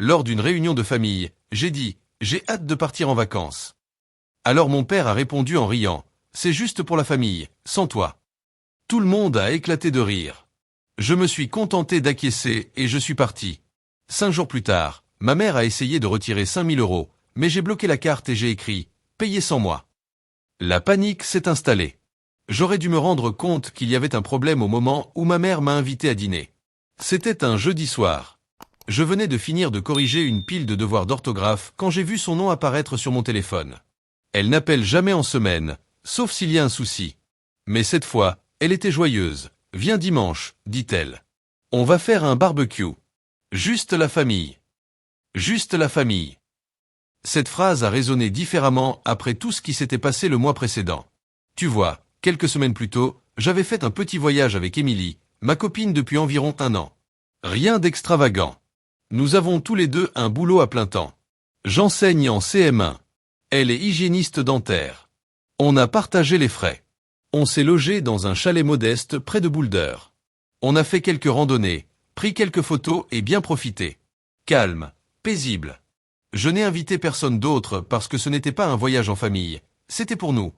Lors d'une réunion de famille, j'ai dit « J'ai hâte de partir en vacances ». Alors mon père a répondu en riant « C'est juste pour la famille, sans toi ». Tout le monde a éclaté de rire. Je me suis contenté d'acquiescer et je suis parti. 5 jours plus tard, ma mère a essayé de retirer 5000 €, mais j'ai bloqué la carte et j'ai écrit « Payez sans moi ». La panique s'est installée. J'aurais dû me rendre compte qu'il y avait un problème au moment où ma mère m'a invité à dîner. C'était un jeudi soir. Je venais de finir de corriger une pile de devoirs d'orthographe quand j'ai vu son nom apparaître sur mon téléphone. Elle n'appelle jamais en semaine, sauf s'il y a un souci. Mais cette fois, elle était joyeuse. « Viens dimanche », dit-elle. « On va faire un barbecue. Juste la famille. Juste la famille. » Cette phrase a résonné différemment après tout ce qui s'était passé le mois précédent. Tu vois, quelques semaines plus tôt, j'avais fait un petit voyage avec Émilie, ma copine depuis environ 1 an. Rien d'extravagant. Nous avons tous les deux un boulot à plein temps. J'enseigne en CM1. Elle est hygiéniste dentaire. On a partagé les frais. On s'est logé dans un chalet modeste près de Boulder. On a fait quelques randonnées, pris quelques photos et bien profité. Calme, paisible. Je n'ai invité personne d'autre parce que ce n'était pas un voyage en famille, c'était pour nous.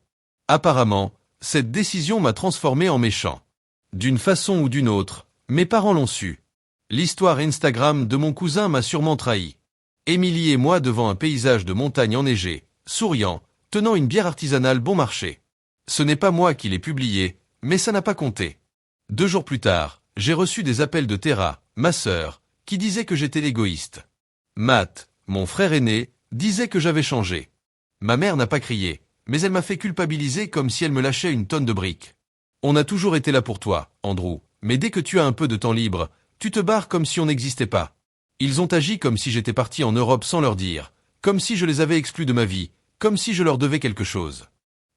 Apparemment, cette décision m'a transformé en méchant. D'une façon ou d'une autre, mes parents l'ont su. L'histoire Instagram de mon cousin m'a sûrement trahi. Émilie et moi devant un paysage de montagne enneigée, souriant, tenant une bière artisanale bon marché. Ce n'est pas moi qui l'ai publié, mais ça n'a pas compté. 2 jours plus tard, j'ai reçu des appels de Tera, ma sœur, qui disait que j'étais égoïste. Matt, mon frère aîné, disait que j'avais changé. Ma mère n'a pas crié, mais elle m'a fait culpabiliser comme si elle me lâchait une tonne de briques. On a toujours été là pour toi, Andrew, mais dès que tu as un peu de temps libre, tu te barres comme si on n'existait pas. Ils ont agi comme si j'étais parti en Europe sans leur dire, comme si je les avais exclus de ma vie, comme si je leur devais quelque chose.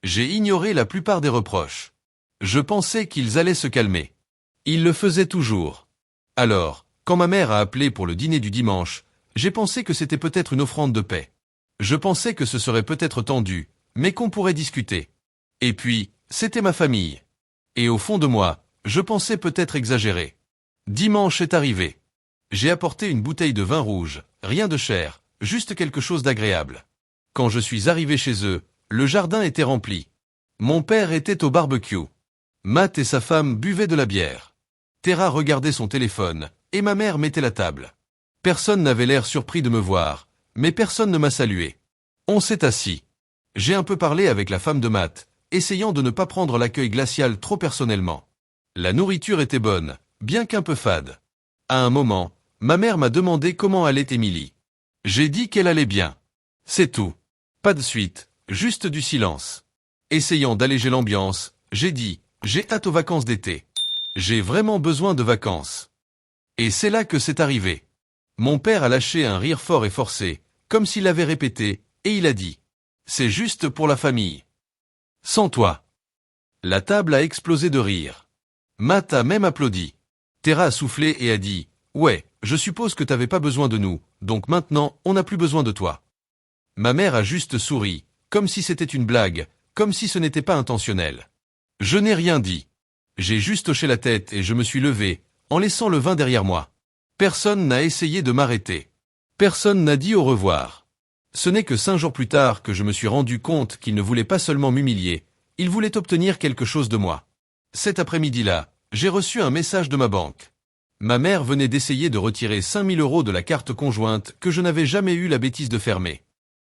J'ai ignoré la plupart des reproches. Je pensais qu'ils allaient se calmer. Ils le faisaient toujours. Alors, quand ma mère a appelé pour le dîner du dimanche, j'ai pensé que c'était peut-être une offrande de paix. Je pensais que ce serait peut-être tendu, mais qu'on pourrait discuter. Et puis, c'était ma famille. Et au fond de moi, je pensais peut-être exagérer. Dimanche est arrivé. J'ai apporté une bouteille de vin rouge, rien de cher, juste quelque chose d'agréable. Quand je suis arrivé chez eux, le jardin était rempli. Mon père était au barbecue. Matt et sa femme buvaient de la bière. Tera regardait son téléphone, et ma mère mettait la table. Personne n'avait l'air surpris de me voir, mais personne ne m'a salué. On s'est assis. J'ai un peu parlé avec la femme de Matt, essayant de ne pas prendre l'accueil glacial trop personnellement. La nourriture était bonne, bien qu'un peu fade. À un moment, ma mère m'a demandé comment allait Émilie. J'ai dit qu'elle allait bien. C'est tout. Pas de suite, juste du silence. Essayant d'alléger l'ambiance, j'ai dit « J'ai hâte aux vacances d'été. J'ai vraiment besoin de vacances. » Et c'est là que c'est arrivé. Mon père a lâché un rire fort et forcé, comme s'il l'avait répété, et il a dit « C'est juste pour la famille. Sans toi. » La table a explosé de rire. Matt a même applaudi. Tera a soufflé et a dit « Ouais, je suppose que t'avais pas besoin de nous, donc maintenant on n'a plus besoin de toi. » Ma mère a juste souri, comme si c'était une blague, comme si ce n'était pas intentionnel. Je n'ai rien dit. J'ai juste hoché la tête et je me suis levé, en laissant le vin derrière moi. Personne n'a essayé de m'arrêter. Personne n'a dit au revoir. Ce n'est que 5 jours plus tard que je me suis rendu compte qu'il ne voulait pas seulement m'humilier, il voulait obtenir quelque chose de moi. Cet après-midi-là, j'ai reçu un message de ma banque. Ma mère venait d'essayer de retirer 5000 € de la carte conjointe que je n'avais jamais eu la bêtise de fermer.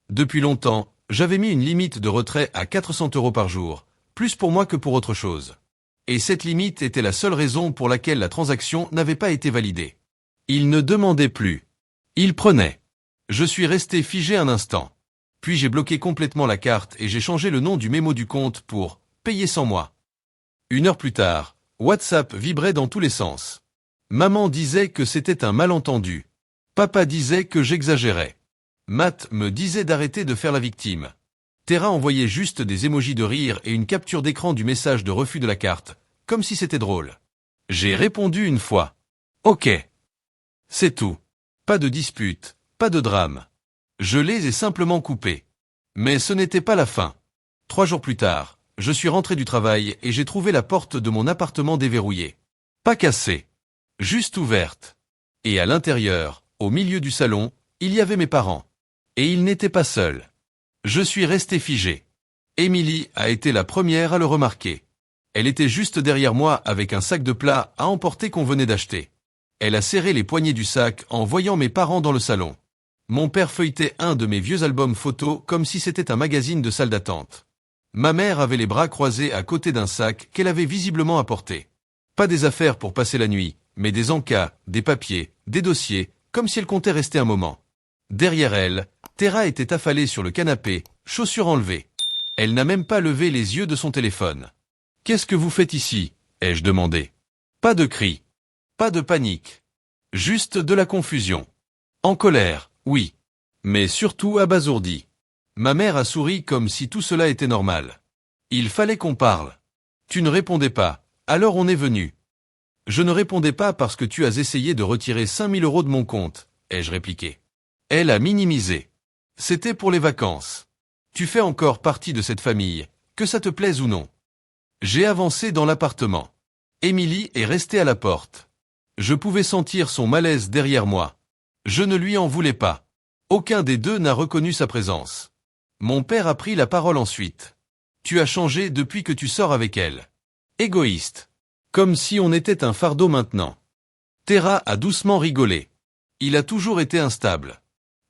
Depuis longtemps, j'avais mis une limite de retrait à 400 € par jour, plus pour moi que pour autre chose. Et cette limite était la seule raison pour laquelle la transaction n'avait pas été validée. Il ne demandait plus. Il prenait. Je suis resté figé un instant. Puis j'ai bloqué complètement la carte et j'ai changé le nom du mémo du compte pour « Payer sans moi ». 1 heure plus tard, WhatsApp vibrait dans tous les sens. Maman disait que c'était un malentendu. Papa disait que j'exagérais. Matt me disait d'arrêter de faire la victime. Tera envoyait juste des émojis de rire et une capture d'écran du message de refus de la carte, comme si c'était drôle. J'ai répondu une fois. Ok. C'est tout. Pas de dispute, pas de drame. Je les ai simplement coupés. Mais ce n'était pas la fin. 3 jours plus tard, je suis rentré du travail et j'ai trouvé la porte de mon appartement déverrouillée. Pas cassée. Juste ouverte. Et à l'intérieur, au milieu du salon, il y avait mes parents. Et ils n'étaient pas seuls. Je suis resté figé. Émilie a été la première à le remarquer. Elle était juste derrière moi avec un sac de plats à emporter qu'on venait d'acheter. Elle a serré les poignets du sac en voyant mes parents dans le salon. Mon père feuilletait un de mes vieux albums photos comme si c'était un magazine de salle d'attente. Ma mère avait les bras croisés à côté d'un sac qu'elle avait visiblement apporté. Pas des affaires pour passer la nuit, mais des encas, des papiers, des dossiers, comme si elle comptait rester un moment. Derrière elle, Tera était affalée sur le canapé, chaussures enlevées. Elle n'a même pas levé les yeux de son téléphone. « Qu'est-ce que vous faites ici ?» ai-je demandé. Pas de cris. Pas de panique. Juste de la confusion. En colère, oui. Mais surtout abasourdie. Ma mère a souri comme si tout cela était normal. Il fallait qu'on parle. Tu ne répondais pas, alors on est venu. Je ne répondais pas parce que tu as essayé de retirer 5000 € de mon compte, ai-je répliqué. Elle a minimisé. C'était pour les vacances. Tu fais encore partie de cette famille, que ça te plaise ou non. J'ai avancé dans l'appartement. Émilie est restée à la porte. Je pouvais sentir son malaise derrière moi. Je ne lui en voulais pas. Aucun des deux n'a reconnu sa présence. Mon père a pris la parole ensuite. Tu as changé depuis que tu sors avec elle. Égoïste. Comme si on était un fardeau maintenant. Tera a doucement rigolé. Il a toujours été instable.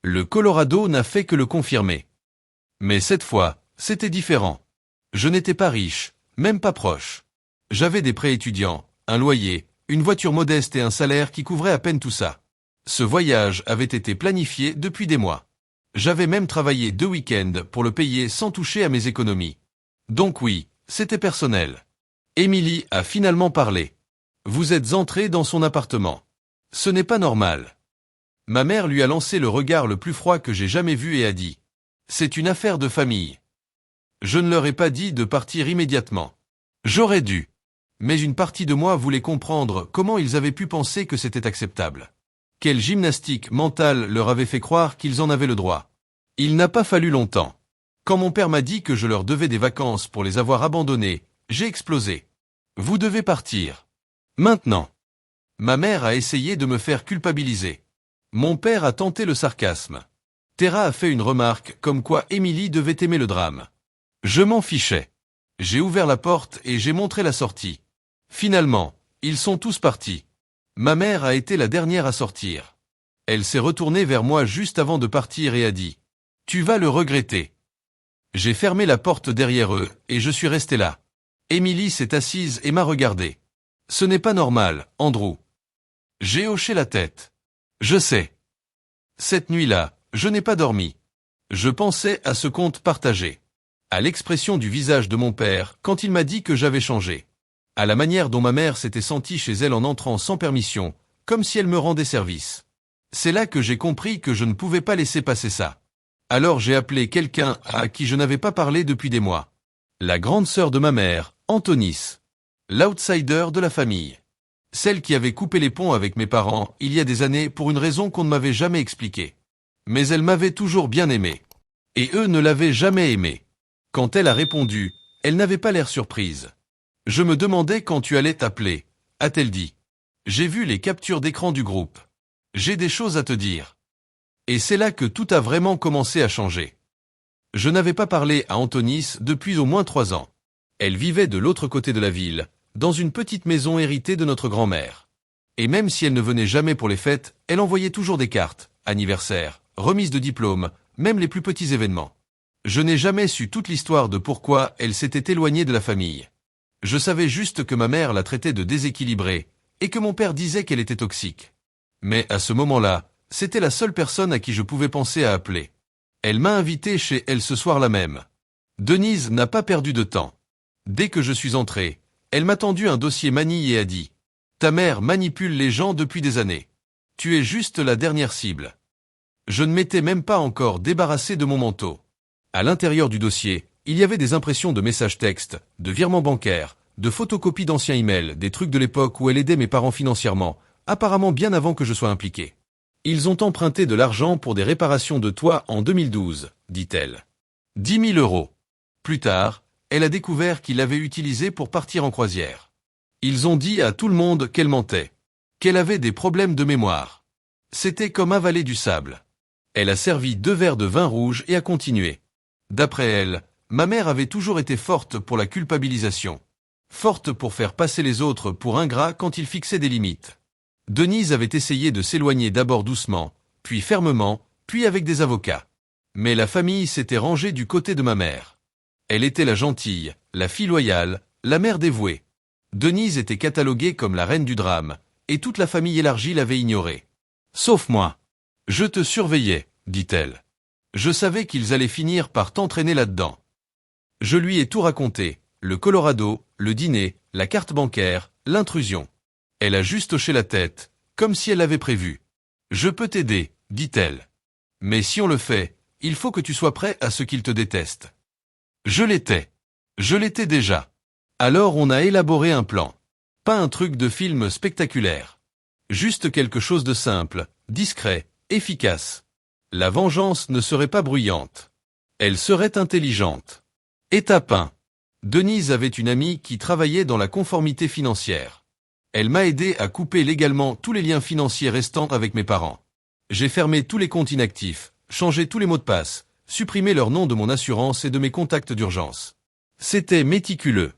Le Colorado n'a fait que le confirmer. Mais cette fois, c'était différent. Je n'étais pas riche, même pas proche. J'avais des prêts étudiants, un loyer, une voiture modeste et un salaire qui couvrait à peine tout ça. Ce voyage avait été planifié depuis des mois. J'avais même travaillé 2 week-ends pour le payer sans toucher à mes économies. Donc oui, c'était personnel. Émilie a finalement parlé. Vous êtes entré dans son appartement. Ce n'est pas normal. Ma mère lui a lancé le regard le plus froid que j'ai jamais vu et a dit. C'est une affaire de famille. Je ne leur ai pas dit de partir immédiatement. J'aurais dû. Mais une partie de moi voulait comprendre comment ils avaient pu penser que c'était acceptable. Quelle gymnastique mentale leur avait fait croire qu'ils en avaient le droit. Il n'a pas fallu longtemps. Quand mon père m'a dit que je leur devais des vacances pour les avoir abandonnés, j'ai explosé. Vous devez partir. Maintenant. Ma mère a essayé de me faire culpabiliser. Mon père a tenté le sarcasme. Tera a fait une remarque comme quoi Émilie devait aimer le drame. Je m'en fichais. J'ai ouvert la porte et j'ai montré la sortie. Finalement, ils sont tous partis. Ma mère a été la dernière à sortir. Elle s'est retournée vers moi juste avant de partir et a dit « Tu vas le regretter ». J'ai fermé la porte derrière eux et je suis resté là. Émilie s'est assise et m'a regardé. « Ce n'est pas normal, Andrew. » J'ai hoché la tête. Je sais. Cette nuit-là, je n'ai pas dormi. Je pensais à ce conte partagé. À l'expression du visage de mon père quand il m'a dit que j'avais changé. À la manière dont ma mère s'était sentie chez elle en entrant sans permission, comme si elle me rendait service. C'est là que j'ai compris que je ne pouvais pas laisser passer ça. Alors j'ai appelé quelqu'un à qui je n'avais pas parlé depuis des mois. La grande sœur de ma mère, Antonis. L'outsider de la famille. Celle qui avait coupé les ponts avec mes parents il y a des années pour une raison qu'on ne m'avait jamais expliquée. Mais elle m'avait toujours bien aimé. Et eux ne l'avaient jamais aimé. Quand elle a répondu, elle n'avait pas l'air surprise. Je me demandais quand tu allais t'appeler, a-t-elle dit. J'ai vu les captures d'écran du groupe. J'ai des choses à te dire. Et c'est là que tout a vraiment commencé à changer. Je n'avais pas parlé à Antonis depuis au moins 3 ans. Elle vivait de l'autre côté de la ville, dans une petite maison héritée de notre grand-mère. Et même si elle ne venait jamais pour les fêtes, elle envoyait toujours des cartes, anniversaires, remises de diplômes, même les plus petits événements. Je n'ai jamais su toute l'histoire de pourquoi elle s'était éloignée de la famille. Je savais juste que ma mère la traitait de déséquilibrée, et que mon père disait qu'elle était toxique. Mais à ce moment-là, c'était la seule personne à qui je pouvais penser à appeler. Elle m'a invité chez elle ce soir-là même. Denise n'a pas perdu de temps. Dès que je suis entré, elle m'a tendu un dossier manille et a dit « Ta mère manipule les gens depuis des années. Tu es juste la dernière cible. » Je ne m'étais même pas encore débarrassé de mon manteau. À l'intérieur du dossier, il y avait des impressions de messages textes, de virements bancaires, de photocopies d'anciens emails, des trucs de l'époque où elle aidait mes parents financièrement, apparemment bien avant que je sois impliqué. Ils ont emprunté de l'argent pour des réparations de toit en 2012, dit-elle. 10 000 €. Plus tard, elle a découvert qu'ils l'avaient utilisé pour partir en croisière. Ils ont dit à tout le monde qu'elle mentait. Qu'elle avait des problèmes de mémoire. C'était comme avaler du sable. Elle a servi 2 verres de vin rouge et a continué. D'après elle, ma mère avait toujours été forte pour la culpabilisation. Forte pour faire passer les autres pour ingrats quand ils fixaient des limites. Denise avait essayé de s'éloigner d'abord doucement, puis fermement, puis avec des avocats. Mais la famille s'était rangée du côté de ma mère. Elle était la gentille, la fille loyale, la mère dévouée. Denise était cataloguée comme la reine du drame, et toute la famille élargie l'avait ignorée. Sauf moi. Je te surveillais, dit-elle. Je savais qu'ils allaient finir par t'entraîner là-dedans. Je lui ai tout raconté, le Colorado, le dîner, la carte bancaire, l'intrusion. Elle a juste hoché la tête, comme si elle l'avait prévu. Je peux t'aider, dit-elle. Mais si on le fait, il faut que tu sois prêt à ce qu'ils te détestent. Je l'étais. Je l'étais déjà. Alors on a élaboré un plan. Pas un truc de film spectaculaire. Juste quelque chose de simple, discret, efficace. La vengeance ne serait pas bruyante. Elle serait intelligente. Étape 1. Denise avait une amie qui travaillait dans la conformité financière. Elle m'a aidé à couper légalement tous les liens financiers restants avec mes parents. J'ai fermé tous les comptes inactifs, changé tous les mots de passe, supprimé leur nom de mon assurance et de mes contacts d'urgence. C'était méticuleux.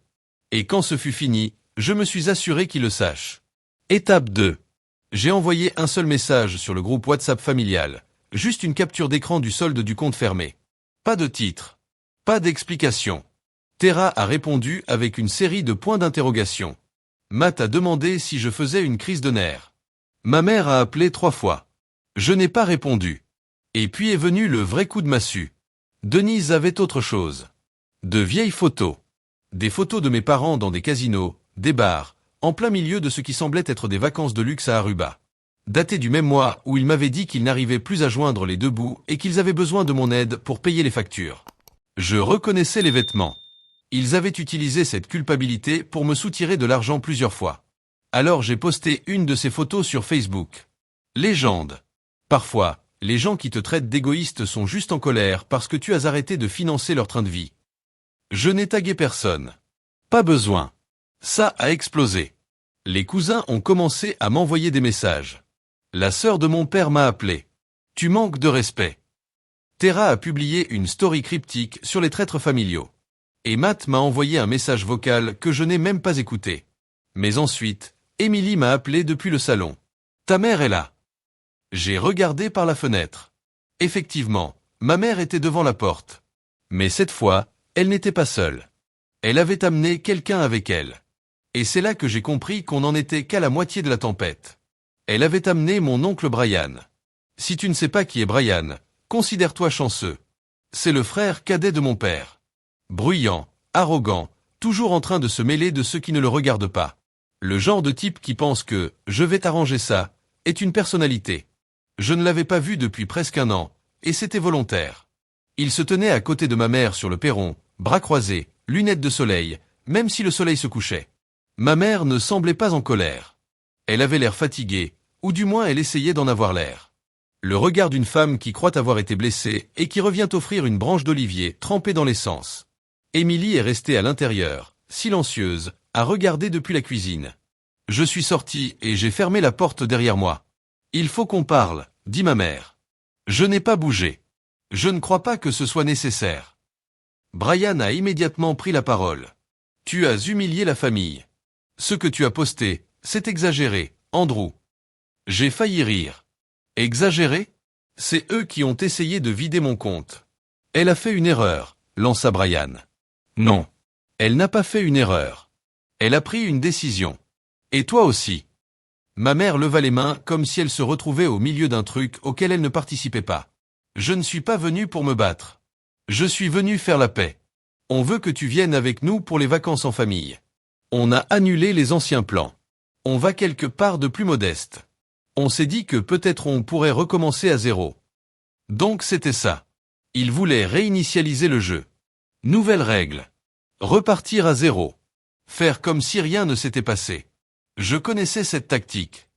Et quand ce fut fini, je me suis assuré qu'ils le sachent. Étape 2. J'ai envoyé un seul message sur le groupe WhatsApp familial, juste une capture d'écran du solde du compte fermé. Pas de titre. Pas d'explication. Tera a répondu avec une série de points d'interrogation. Matt a demandé si je faisais une crise de nerfs. Ma mère a appelé 3 fois. Je n'ai pas répondu. Et puis est venu le vrai coup de massue. Denise avait autre chose. De vieilles photos. Des photos de mes parents dans des casinos, des bars, en plein milieu de ce qui semblait être des vacances de luxe à Aruba. Datées du même mois où ils m'avaient dit qu'ils n'arrivaient plus à joindre les deux bouts et qu'ils avaient besoin de mon aide pour payer les factures. Je reconnaissais les vêtements. Ils avaient utilisé cette culpabilité pour me soutirer de l'argent plusieurs fois. Alors j'ai posté une de ces photos sur Facebook. Légende. Parfois, les gens qui te traitent d'égoïste sont juste en colère parce que tu as arrêté de financer leur train de vie. Je n'ai tagué personne. Pas besoin. Ça a explosé. Les cousins ont commencé à m'envoyer des messages. La sœur de mon père m'a appelé. Tu manques de respect. Tera a publié une story cryptique sur les traîtres familiaux. Et Matt m'a envoyé un message vocal que je n'ai même pas écouté. Mais ensuite, Émilie m'a appelé depuis le salon. Ta mère est là. J'ai regardé par la fenêtre. Effectivement, ma mère était devant la porte. Mais cette fois, elle n'était pas seule. Elle avait amené quelqu'un avec elle. Et c'est là que j'ai compris qu'on n'en était qu'à la moitié de la tempête. Elle avait amené mon oncle Brian. Si tu ne sais pas qui est Brian, considère-toi chanceux. C'est le frère cadet de mon père. Bruyant, arrogant, toujours en train de se mêler de ceux qui ne le regardent pas. Le genre de type qui pense que « je vais t'arranger ça » est une personnalité. Je ne l'avais pas vu depuis presque 1 an, et c'était volontaire. Il se tenait à côté de ma mère sur le perron, bras croisés, lunettes de soleil, même si le soleil se couchait. Ma mère ne semblait pas en colère. Elle avait l'air fatiguée, ou du moins elle essayait d'en avoir l'air. Le regard d'une femme qui croit avoir été blessée et qui revient offrir une branche d'olivier trempée dans l'essence. Émilie est restée à l'intérieur, silencieuse, à regarder depuis la cuisine. Je suis sorti et j'ai fermé la porte derrière moi. Il faut qu'on parle, dit ma mère. Je n'ai pas bougé. Je ne crois pas que ce soit nécessaire. Brian a immédiatement pris la parole. Tu as humilié la famille. Ce que tu as posté, c'est exagéré, Andrew. J'ai failli rire. Exagéré? C'est eux qui ont essayé de vider mon compte. Elle a fait une erreur, lança Brian. Non. Elle n'a pas fait une erreur. Elle a pris une décision. Et toi aussi. Ma mère leva les mains comme si elle se retrouvait au milieu d'un truc auquel elle ne participait pas. Je ne suis pas venu pour me battre. Je suis venu faire la paix. On veut que tu viennes avec nous pour les vacances en famille. On a annulé les anciens plans. On va quelque part de plus modeste. On s'est dit que peut-être on pourrait recommencer à 0. Donc c'était ça. Ils voulaient réinitialiser le jeu. Nouvelle règle. Repartir à 0. Faire comme si rien ne s'était passé. Je connaissais cette tactique.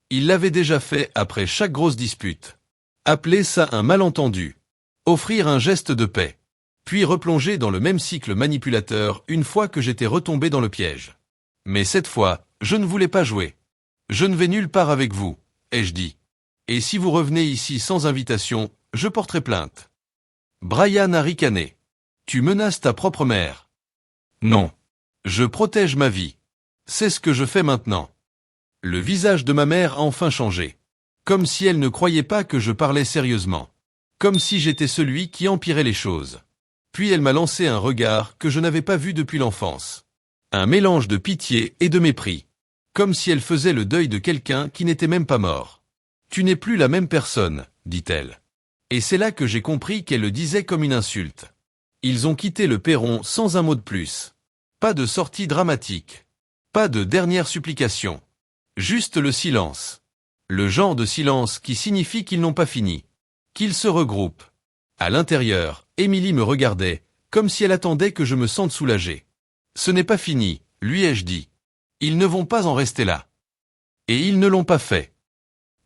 Ils l'avaient déjà fait après chaque grosse dispute. Appeler ça un malentendu. Offrir un geste de paix. Puis replonger dans le même cycle manipulateur une fois que j'étais retombé dans le piège. Mais cette fois, je ne voulais pas jouer. Je ne vais nulle part avec vous, ai-je dit. Et si vous revenez ici sans invitation, je porterai plainte. Brian a ricané. Tu menaces ta propre mère. Non. Je protège ma vie. C'est ce que je fais maintenant. Le visage de ma mère a enfin changé. Comme si elle ne croyait pas que je parlais sérieusement. Comme si j'étais celui qui empirait les choses. Puis elle m'a lancé un regard que je n'avais pas vu depuis l'enfance. Un mélange de pitié et de mépris. Comme si elle faisait le deuil de quelqu'un qui n'était même pas mort. Tu n'es plus la même personne, dit-elle. Et c'est là que j'ai compris qu'elle le disait comme une insulte. Ils ont quitté le perron sans un mot de plus. Pas de sortie dramatique. Pas de dernière supplication. Juste le silence. Le genre de silence qui signifie qu'ils n'ont pas fini. Qu'ils se regroupent. À l'intérieur, Émilie me regardait, comme si elle attendait que je me sente soulagé. Ce n'est pas fini, lui ai-je dit. Ils ne vont pas en rester là. Et ils ne l'ont pas fait.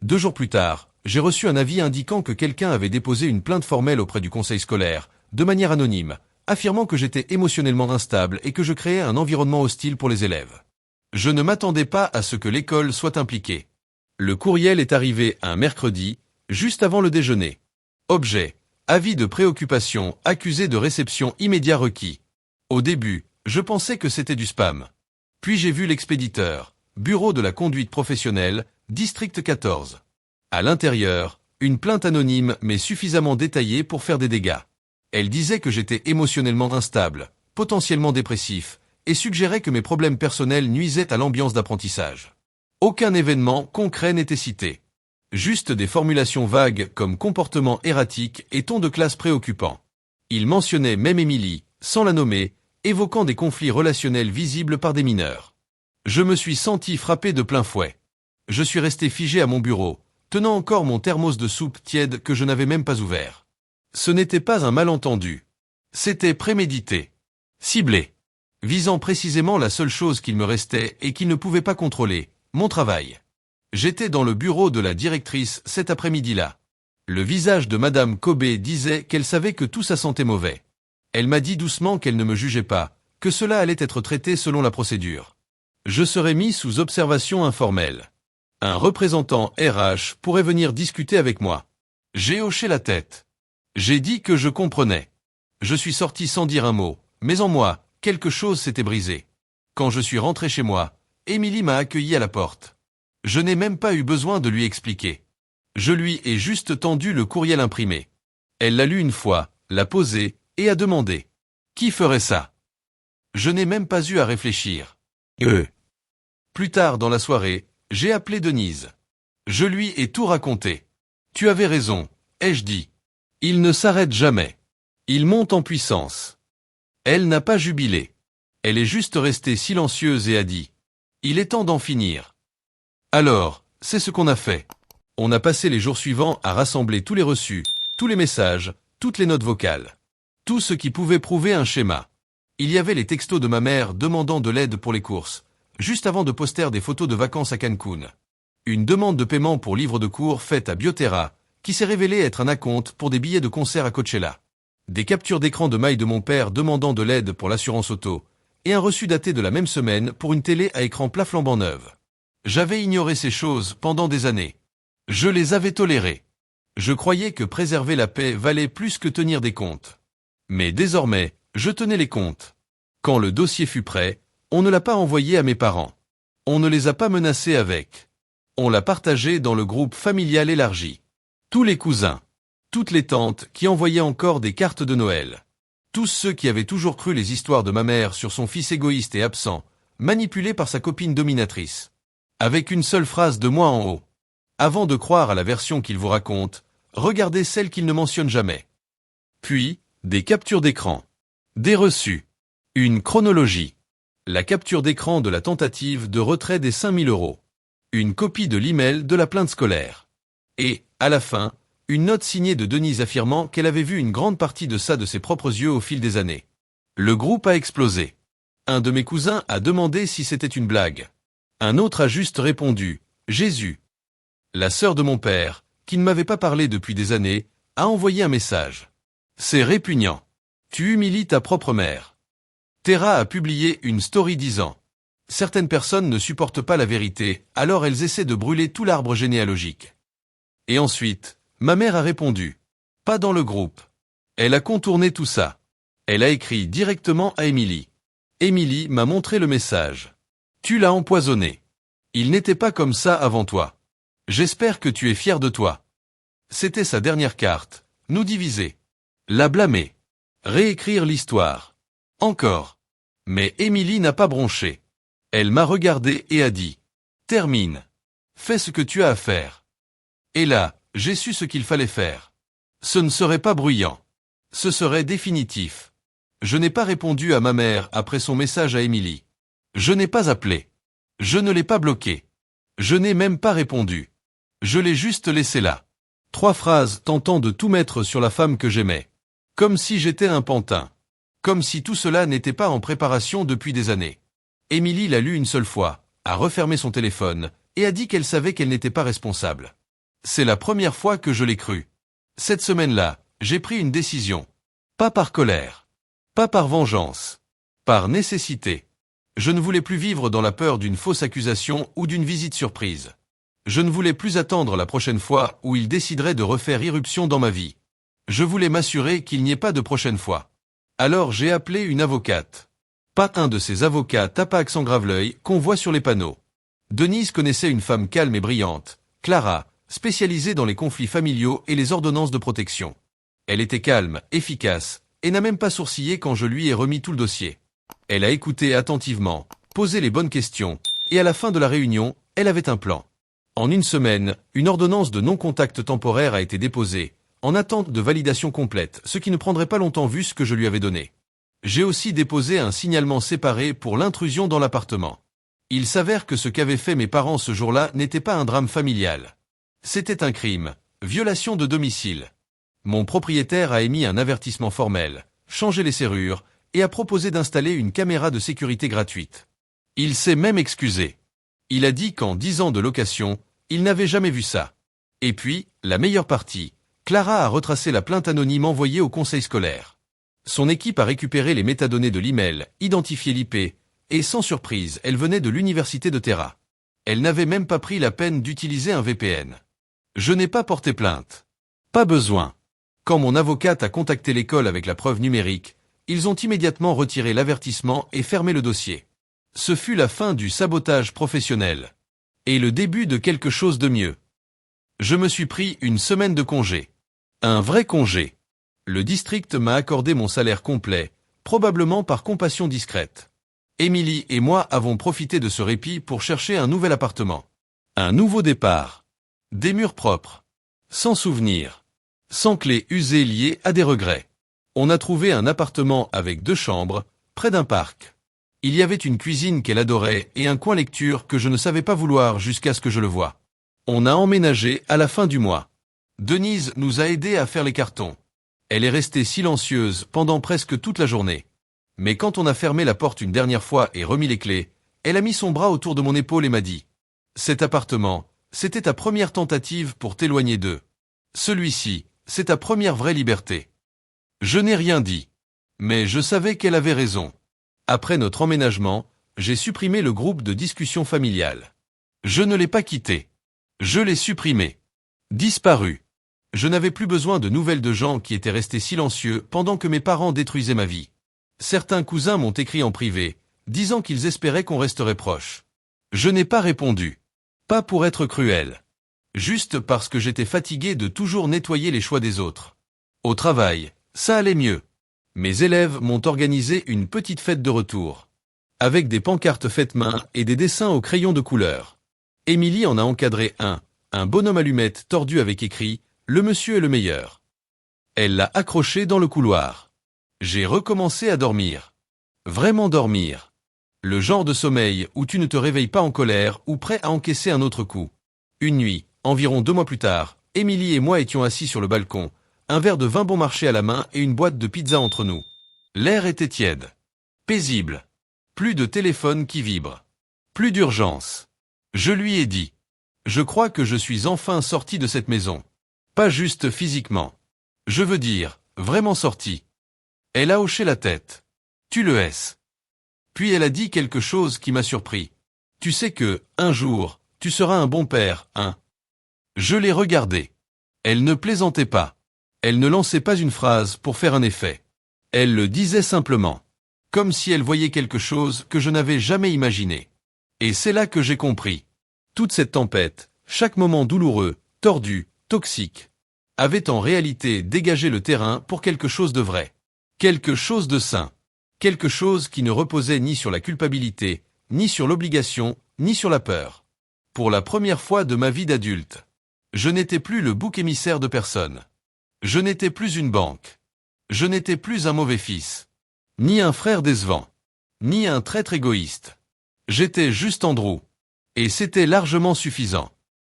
2 jours plus tard, j'ai reçu un avis indiquant que quelqu'un avait déposé une plainte formelle auprès du conseil scolaire, de manière anonyme, affirmant que j'étais émotionnellement instable et que je créais un environnement hostile pour les élèves. Je ne m'attendais pas à ce que l'école soit impliquée. Le courriel est arrivé un mercredi, juste avant le déjeuner. Objet. Avis de préoccupation, accusé de réception immédiat requis. Au début, je pensais que c'était du spam. Puis j'ai vu l'expéditeur, Bureau de la conduite professionnelle, District 14. À l'intérieur, une plainte anonyme mais suffisamment détaillée pour faire des dégâts. Elle disait que j'étais émotionnellement instable, potentiellement dépressif, et suggérait que mes problèmes personnels nuisaient à l'ambiance d'apprentissage. Aucun événement concret n'était cité. Juste des formulations vagues comme comportement erratique et ton de classe préoccupant. Il mentionnait même Émilie, sans la nommer, évoquant des conflits relationnels visibles par des mineurs. Je me suis senti frappé de plein fouet. Je suis resté figé à mon bureau, tenant encore mon thermos de soupe tiède que je n'avais même pas ouvert. Ce n'était pas un malentendu. C'était prémédité. Ciblé. Visant précisément la seule chose qu'il me restait et qu'il ne pouvait pas contrôler, mon travail. J'étais dans le bureau de la directrice cet après-midi-là. Le visage de Madame Kobé disait qu'elle savait que tout ça sentait mauvais. Elle m'a dit doucement qu'elle ne me jugeait pas, que cela allait être traité selon la procédure. Je serais mis sous observation informelle. Un représentant RH pourrait venir discuter avec moi. J'ai hoché la tête. J'ai dit que je comprenais. Je suis sorti sans dire un mot, mais en moi, quelque chose s'était brisé. Quand je suis rentré chez moi, Émilie m'a accueilli à la porte. Je n'ai même pas eu besoin de lui expliquer. Je lui ai juste tendu le courriel imprimé. Elle l'a lu une fois, l'a posé, et a demandé. Qui ferait ça? Je n'ai même pas eu à réfléchir. Plus tard dans la soirée, j'ai appelé Denise. Je lui ai tout raconté. Tu avais raison, ai-je dit. Il ne s'arrête jamais. Il monte en puissance. Elle n'a pas jubilé. Elle est juste restée silencieuse et a dit. Il est temps d'en finir. Alors, c'est ce qu'on a fait. On a passé les jours suivants à rassembler tous les reçus, tous les messages, toutes les notes vocales. Tout ce qui pouvait prouver un schéma. Il y avait les textos de ma mère demandant de l'aide pour les courses, juste avant de poster des photos de vacances à Cancun. Une demande de paiement pour livre de cours faite à Bioterra, qui s'est révélé être un acompte pour des billets de concert à Coachella. Des captures d'écran de mail de mon père demandant de l'aide pour l'assurance auto, et un reçu daté de la même semaine pour une télé à écran plat flambant neuve. J'avais ignoré ces choses pendant des années. Je les avais tolérées. Je croyais que préserver la paix valait plus que tenir des comptes. Mais désormais, je tenais les comptes. Quand le dossier fut prêt, on ne l'a pas envoyé à mes parents. On ne les a pas menacés avec. On l'a partagé dans le groupe familial élargi. Tous les cousins, toutes les tantes qui envoyaient encore des cartes de Noël. Tous ceux qui avaient toujours cru les histoires de ma mère sur son fils égoïste et absent, manipulé par sa copine dominatrice. Avec une seule phrase de moi en haut. Avant de croire à la version qu'il vous raconte, regardez celle qu'il ne mentionne jamais. Puis, des captures d'écran. Des reçus. Une chronologie. La capture d'écran de la tentative de retrait des 5000 €. Une copie de l'email de la plainte scolaire. Et, à la fin, une note signée de Denise affirmant qu'elle avait vu une grande partie de ça de ses propres yeux au fil des années. Le groupe a explosé. Un de mes cousins a demandé si c'était une blague. Un autre a juste répondu « Jésus ». La sœur de mon père, qui ne m'avait pas parlé depuis des années, a envoyé un message. C'est répugnant. Tu humilies ta propre mère. Terra a publié une story disant « Certaines personnes ne supportent pas la vérité, alors elles essaient de brûler tout l'arbre généalogique. » Et ensuite, ma mère a répondu Pas dans le groupe. Elle a contourné tout ça. Elle a écrit directement à Émilie. Émilie m'a montré le message. Tu l'as empoisonné. Il n'était pas comme ça avant toi. J'espère que tu es fier de toi. C'était sa dernière carte. Nous diviser. La blâmer. Réécrire l'histoire. Encore. Mais Émilie n'a pas bronché. Elle m'a regardé et a dit. Termine. Fais ce que tu as à faire. Et là, j'ai su ce qu'il fallait faire. Ce ne serait pas bruyant. Ce serait définitif. Je n'ai pas répondu à ma mère après son message à Émilie. Je n'ai pas appelé. Je ne l'ai pas bloqué. Je n'ai même pas répondu. Je l'ai juste laissé là. 3 phrases tentant de tout mettre sur la femme que j'aimais. Comme si j'étais un pantin. Comme si tout cela n'était pas en préparation depuis des années. Émilie l'a lu une seule fois, a refermé son téléphone, et a dit qu'elle savait qu'elle n'était pas responsable. C'est la première fois que je l'ai cru. Cette semaine-là, j'ai pris une décision. Pas par colère. Pas par vengeance. Par nécessité. Je ne voulais plus vivre dans la peur d'une fausse accusation ou d'une visite surprise. Je ne voulais plus attendre la prochaine fois où il déciderait de refaire irruption dans ma vie. Je voulais m'assurer qu'il n'y ait pas de prochaine fois. Alors j'ai appelé une avocate. Pas un de ces avocats tapa accent grave-l'œil qu'on voit sur les panneaux. Denise connaissait une femme calme et brillante, Clara, spécialisée dans les conflits familiaux et les ordonnances de protection. Elle était calme, efficace, et n'a même pas sourcillé quand je lui ai remis tout le dossier. Elle a écouté attentivement, posé les bonnes questions, et à la fin de la réunion, elle avait un plan. En une semaine, une ordonnance de non-contact temporaire a été déposée, en attente de validation complète, ce qui ne prendrait pas longtemps vu ce que je lui avais donné. J'ai aussi déposé un signalement séparé pour l'intrusion dans l'appartement. Il s'avère que ce qu'avaient fait mes parents ce jour-là n'était pas un drame familial. C'était un crime, violation de domicile. Mon propriétaire a émis un avertissement formel, changé les serrures, et a proposé d'installer une caméra de sécurité gratuite. Il s'est même excusé. Il a dit qu'en 10 ans de location, il n'avait jamais vu ça. Et puis, la meilleure partie, Clara a retracé la plainte anonyme envoyée au conseil scolaire. Son équipe a récupéré les métadonnées de l'email, identifié l'IP, et sans surprise, elle venait de l'université de Terra. Elle n'avait même pas pris la peine d'utiliser un VPN. Je n'ai pas porté plainte. Pas besoin. Quand mon avocate a contacté l'école avec la preuve numérique, ils ont immédiatement retiré l'avertissement et fermé le dossier. Ce fut la fin du sabotage professionnel. Et le début de quelque chose de mieux. Je me suis pris une semaine de congé. Un vrai congé. Le district m'a accordé mon salaire complet, probablement par compassion discrète. Émilie et moi avons profité de ce répit pour chercher un nouvel appartement. Un nouveau départ. Des murs propres. Sans souvenirs. Sans clés usées liées à des regrets. On a trouvé un appartement avec 2 chambres, près d'un parc. Il y avait une cuisine qu'elle adorait et un coin lecture que je ne savais pas vouloir jusqu'à ce que je le voie. On a emménagé à la fin du mois. Denise nous a aidés à faire les cartons. Elle est restée silencieuse pendant presque toute la journée. Mais quand on a fermé la porte une dernière fois et remis les clés, elle a mis son bras autour de mon épaule et m'a dit « Cet appartement, c'était ta première tentative pour t'éloigner d'eux. Celui-ci, c'est ta première vraie liberté. » Je n'ai rien dit. Mais je savais qu'elle avait raison. Après notre emménagement, j'ai supprimé le groupe de discussion familiale. Je ne l'ai pas quitté. Je l'ai supprimé. Disparu. Je n'avais plus besoin de nouvelles de gens qui étaient restés silencieux pendant que mes parents détruisaient ma vie. Certains cousins m'ont écrit en privé, disant qu'ils espéraient qu'on resterait proches. Je n'ai pas répondu. Pas pour être cruel. Juste parce que j'étais fatigué de toujours nettoyer les choix des autres. Au travail, ça allait mieux. Mes élèves m'ont organisé une petite fête de retour. Avec des pancartes faites main et des dessins au crayon de couleur. Émilie en a encadré un bonhomme allumette tordu avec écrit « Le monsieur est le meilleur ». Elle l'a accroché dans le couloir. J'ai recommencé à dormir. Vraiment dormir. Le genre de sommeil où tu ne te réveilles pas en colère ou prêt à encaisser un autre coup. Une nuit, environ 2 mois plus tard, Émilie et moi étions assis sur le balcon, un verre de vin bon marché à la main et une boîte de pizza entre nous. L'air était tiède. Paisible. Plus de téléphone qui vibre. Plus d'urgence. Je lui ai dit. Je crois que je suis enfin sorti de cette maison. Pas juste physiquement. Je veux dire, vraiment sorti. Elle a hoché la tête. Tu le es. Puis elle a dit quelque chose qui m'a surpris. Tu sais que, un jour, tu seras un bon père, hein? Je l'ai regardée. Elle ne plaisantait pas. Elle ne lançait pas une phrase pour faire un effet. Elle le disait simplement. Comme si elle voyait quelque chose que je n'avais jamais imaginé. Et c'est là que j'ai compris. Toute cette tempête, chaque moment douloureux, tordu, toxique, avait en réalité dégagé le terrain pour quelque chose de vrai. Quelque chose de sain. Quelque chose qui ne reposait ni sur la culpabilité, ni sur l'obligation, ni sur la peur. Pour la première fois de ma vie d'adulte, je n'étais plus le bouc émissaire de personne. Je n'étais plus une banque. Je n'étais plus un mauvais fils. Ni un frère décevant. Ni un traître égoïste. J'étais juste Andrew. Et c'était largement suffisant.